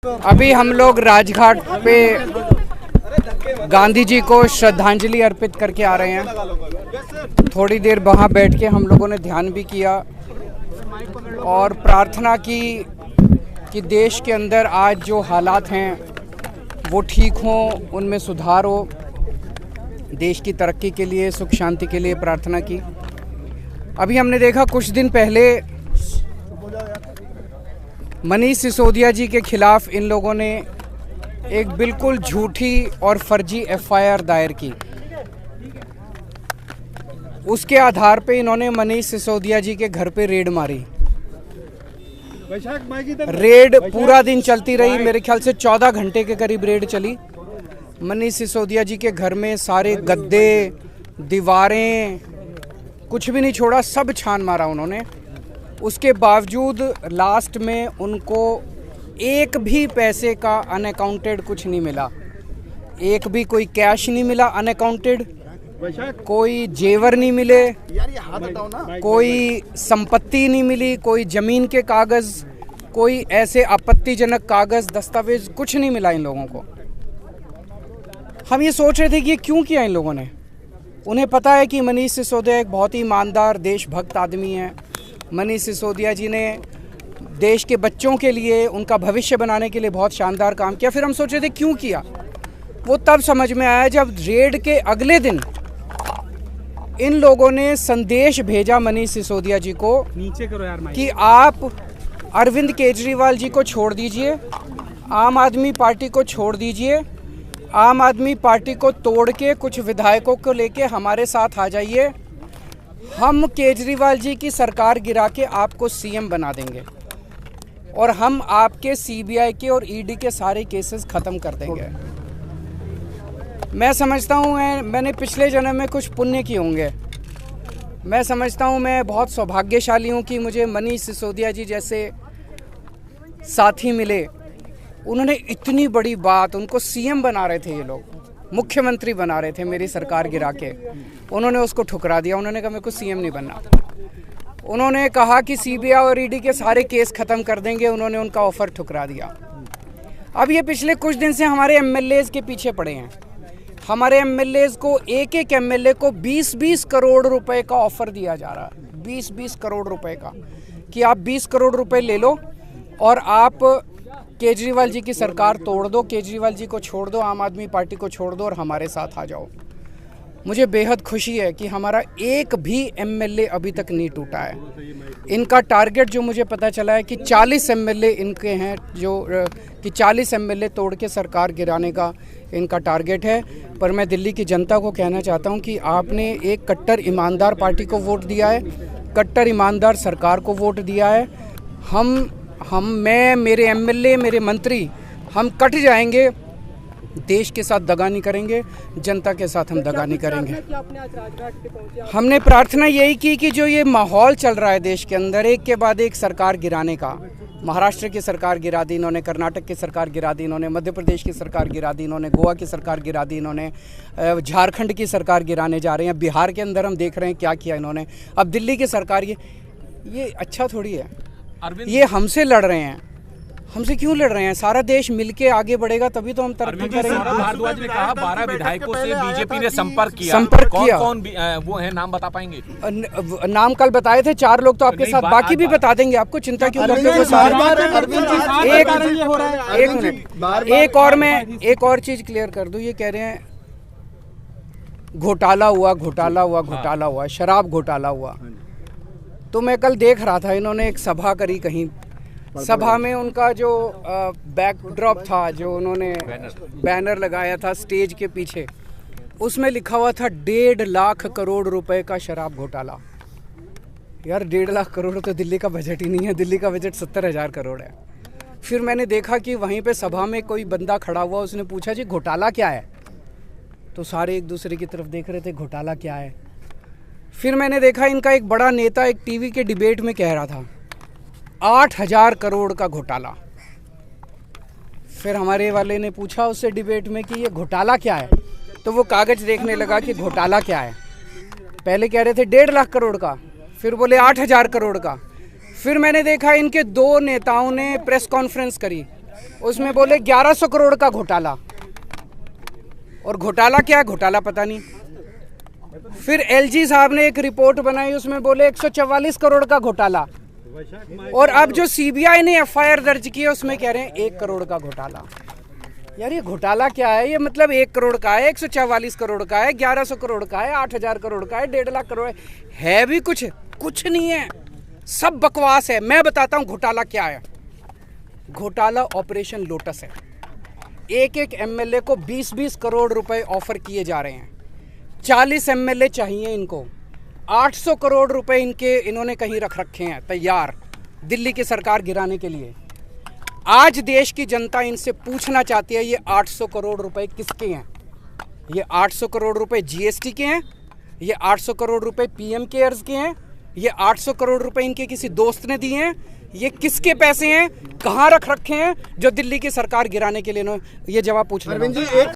अभी हम लोग राजघाट पे गांधी जी को श्रद्धांजलि अर्पित करके आ रहे हैं। थोड़ी देर वहाँ बैठ के हम लोगों ने ध्यान भी किया और प्रार्थना की कि देश के अंदर आज जो हालात हैं वो ठीक हों, उनमें सुधार हो। देश की तरक्की के लिए, सुख शांति के लिए प्रार्थना की। अभी हमने देखा कुछ दिन पहले मनीष सिसोदिया जी के खिलाफ इन लोगों ने एक बिल्कुल झूठी और फर्जी एफआईआर दायर की। उसके आधार पे इन्होंने मनीष सिसोदिया जी के घर पे रेड मारी। रेड पूरा दिन चलती रही, मेरे ख्याल से 14 घंटे के करीब रेड चली। मनीष सिसोदिया जी के घर में सारे गद्दे, दीवारें, कुछ भी नहीं छोड़ा, सब छान मारा उन्होंने। उसके बावजूद लास्ट में उनको एक भी पैसे का अनअकाउंटेड कुछ नहीं मिला। एक भी कोई कैश नहीं मिला अनअकाउंटेड, कोई जेवर नहीं मिले, कोई संपत्ति नहीं मिली, कोई ज़मीन के कागज़, कोई ऐसे आपत्तिजनक कागज़, दस्तावेज, कुछ नहीं मिला इन लोगों को। हम ये सोच रहे थे कि ये क्यों किया इन लोगों ने। उन्हें पता है कि मनीष सिसोदिया एक बहुत ही ईमानदार, देशभक्त आदमी है। मनीष सिसोदिया जी ने देश के बच्चों के लिए, उनका भविष्य बनाने के लिए बहुत शानदार काम किया। फिर हम सोच रहे थे क्यों किया। वो तब समझ में आया जब रेड के अगले दिन इन लोगों ने संदेश भेजा मनीष सिसोदिया जी को, नीचे करो यार, कि आप अरविंद केजरीवाल जी को छोड़ दीजिए, आम आदमी पार्टी को छोड़ दीजिए, आम आदमी पार्टी को तोड़ के कुछ विधायकों को लेके हमारे साथ आ जाइए। हम केजरीवाल जी की सरकार गिरा के आपको सीएम बना देंगे और हम आपके सीबीआई के और ईडी के सारे केसेस ख़त्म कर देंगे। मैं समझता हूँ मैंने पिछले जन्म में कुछ पुण्य किए होंगे। मैं समझता हूँ मैं बहुत सौभाग्यशाली हूँ कि मुझे मनीष सिसोदिया जी जैसे साथी मिले। उन्होंने इतनी बड़ी बात, उनको सीएम बना रहे थे ये लोग, मुख्यमंत्री बना रहे थे मेरी सरकार गिरा के, उन्होंने उसको ठुकरा दिया। उन्होंने कहा मेरे को सीएम नहीं बनना। उन्होंने कहा कि सीबीआई और ईडी के सारे केस ख़त्म कर देंगे, उन्होंने उनका ऑफ़र ठुकरा दिया। अब ये पिछले कुछ दिन से हमारे एमएलएज़ के पीछे पड़े हैं। हमारे एमएलएज़ को, एक एक एमएलए को 20-20 करोड़ रुपए का ऑफ़र दिया जा रहा है। 20-20 करोड़ रुपए का, कि आप 20 करोड़ रुपए ले लो और आप केजरीवाल जी की सरकार तोड़ दो, केजरीवाल जी को छोड़ दो, आम आदमी पार्टी को छोड़ दो और हमारे साथ आ जाओ। मुझे बेहद खुशी है कि हमारा एक भी एमएलए अभी तक नहीं टूटा है। इनका टारगेट जो मुझे पता चला है कि 40 एमएलए इनके हैं, कि 40 एमएलए तोड़ के सरकार गिराने का इनका टारगेट है। पर मैं दिल्ली की जनता को कहना चाहता हूं कि आपने एक कट्टर ईमानदार पार्टी को वोट दिया है, कट्टर ईमानदार सरकार को वोट दिया है। मैं, मेरे एमएलए, मेरे मंत्री, हम कट जाएंगे, देश के साथ दगा नहीं करेंगे, जनता के साथ हम दगा नहीं करेंगे। हमने प्रार्थना यही की कि जो ये माहौल चल रहा है देश के अंदर, एक के बाद एक सरकार गिराने का, महाराष्ट्र की सरकार गिरा दी इन्होंने, कर्नाटक की सरकार गिरा दी इन्होंने, मध्य प्रदेश की सरकार गिरा दी इन्होंने, गोवा की सरकार गिरा दी इन्होंने, झारखंड की सरकार गिराने जा रहे हैं, बिहार के अंदर हम देख रहे हैं क्या किया इन्होंने, अब दिल्ली की सरकार। ये अच्छा थोड़ी है। ये हमसे लड़ रहे हैं। हमसे क्यों लड़ रहे हैं? सारा देश मिलके आगे बढ़ेगा तभी तो हम तरक्की करेंगे। भारद्वाज ने कहा 12 विधायकों से बीजेपी ने संपर्क किया। कौन वो है, नाम बता पाएंगे? नाम कल बताए थे 4 लोग, तो आपके साथ बाकी भी बता देंगे। आपको चिंता क्यों करते हो? एक मिनट, एक और चीज क्लियर कर दूं। ये कह रहे हैं घोटाला हुआ, शराब घोटाला हुआ। तो मैं कल देख रहा था, इन्होंने एक सभा करी कहीं, सभा में उनका जो बैकड्रॉप था, जो उन्होंने बैनर लगाया था स्टेज के पीछे, उसमें लिखा हुआ था 1.5 लाख करोड़ रुपए का शराब घोटाला। यार 1.5 लाख करोड़ तो दिल्ली का बजट ही नहीं है। दिल्ली का बजट 70,000 करोड़ है। फिर मैंने देखा कि वहीं पे सभा में कोई बंदा खड़ा हुआ, उसने पूछा जी घोटाला क्या है? तो सारे एक दूसरे की तरफ देख रहे थे, घोटाला क्या है। फिर मैंने देखा इनका एक बड़ा नेता एक टीवी के डिबेट में कह रहा था 8,000 करोड़ का घोटाला। फिर हमारे वाले ने पूछा उससे डिबेट में कि ये घोटाला क्या है, तो वो कागज देखने लगा कि घोटाला क्या है। पहले कह रहे थे 1.5 लाख करोड़ का, फिर बोले 8,000 करोड़ का। फिर मैंने देखा इनके 2 नेताओं ने प्रेस कॉन्फ्रेंस करी उसमें बोले 1100 करोड़ का घोटाला, और घोटाला क्या है, घोटाला पता नहीं। फिर एलजी साहब ने एक रिपोर्ट बनाई, उसमें बोले 144 करोड़ का घोटाला, और अब जो सीबीआई ने एफआईआर दर्ज की है उसमें कह रहे हैं 1 करोड़ का घोटाला। यार ये घोटाला क्या है? ये मतलब 1 करोड़ का है, 144 करोड़ का है, 1100 करोड़ का है, 8000 करोड़ का है, 1.5 लाख करोड़ है भी कुछ नहीं है, सब बकवास है। मैं बताता हूँ घोटाला क्या है। घोटाला ऑपरेशन लोटस है। एक एमएलए को 20-20 करोड़ रुपए ऑफर किए जा रहे हैं। 40 एमएलए चाहिए इनको, 800 करोड़ रुपए इन्होंने कहीं रख रखे हैं तैयार दिल्ली की सरकार गिराने के लिए। आज देश की जनता इनसे पूछना चाहती है ये 800 करोड़ रुपए किसके हैं? ये 800 करोड़ रुपए जीएसटी के हैं? ये 800 करोड़ रुपए पीएम केयर्स के हैं? ये 800 करोड़ रुपए इनके किसी दोस्त ने दिए हैं? ये किसके पैसे हैं, कहाँ रख रखे हैं जो दिल्ली की सरकार गिराने के लिए ये जवाब पूछ रहे हैं।